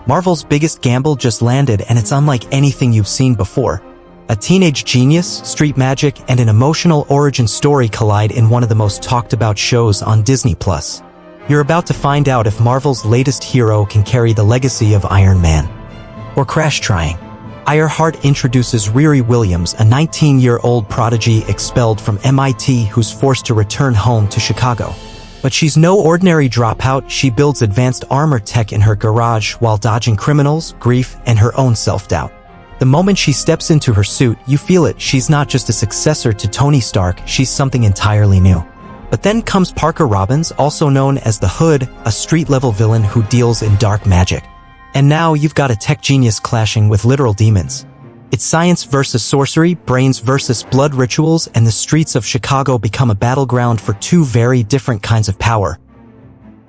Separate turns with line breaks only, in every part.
Marvel's biggest gamble just landed, and it's unlike anything you've seen before. A teenage genius, street magic, and an emotional origin story collide in one of the most talked-about shows on Disney+. You're about to find out if Marvel's latest hero can carry the legacy of Iron Man. Or crash trying. Ironheart introduces Riri Williams, a 19-year-old prodigy expelled from MIT who's forced to return home to Chicago. But she's no ordinary dropout. She builds advanced armor tech in her garage while dodging criminals, grief, and her own self-doubt. The moment she steps into her suit, you feel it. She's not just a successor to Tony Stark, she's something entirely new. But then comes Parker Robbins, also known as the Hood, a street-level villain who deals in dark magic. And now you've got a tech genius clashing with literal demons. It's science versus sorcery, brains versus blood rituals, and the streets of Chicago become a battleground for two very different kinds of power.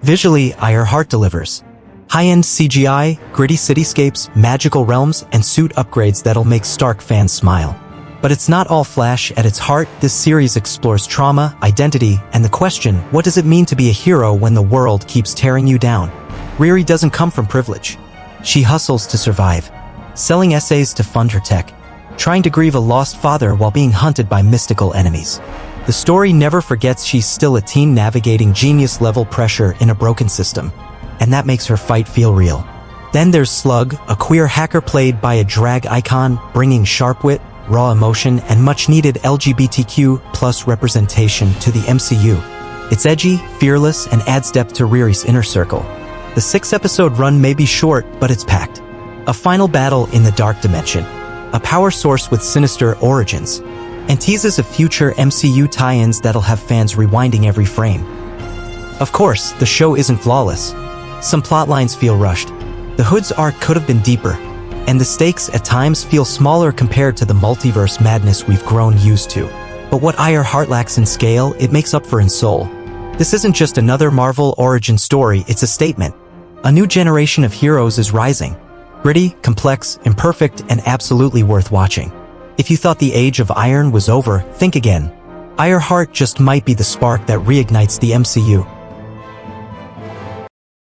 Visually, Ironheart delivers. High-end CGI, gritty cityscapes, magical realms, and suit upgrades that'll make Stark fans smile. But it's not all flash. At its heart, this series explores trauma, identity, and the question, what does it mean to be a hero when the world keeps tearing you down? Riri doesn't come from privilege. She hustles to survive, selling essays to fund her tech, trying to grieve a lost father while being hunted by mystical enemies. The story never forgets she's still a teen navigating genius-level pressure in a broken system, and that makes her fight feel real. Then there's Slug, a queer hacker played by a drag icon, bringing sharp wit, raw emotion, and much-needed LGBTQ+ representation to the MCU. It's edgy, fearless, and adds depth to Riri's inner circle. The 6-episode run may be short, but it's packed. A final battle in the dark dimension, a power source with sinister origins, and teases of future MCU tie-ins that'll have fans rewinding every frame. Of course, the show isn't flawless. Some plotlines feel rushed. The Hood's arc could have been deeper, and the stakes at times feel smaller compared to the multiverse madness we've grown used to. But what Ironheart lacks in scale, it makes up for in soul. This isn't just another Marvel origin story, it's a statement. A new generation of heroes is rising. Gritty, complex, imperfect, and absolutely worth watching. If you thought the age of Iron was over, think again. Ironheart just might be the spark that reignites the MCU.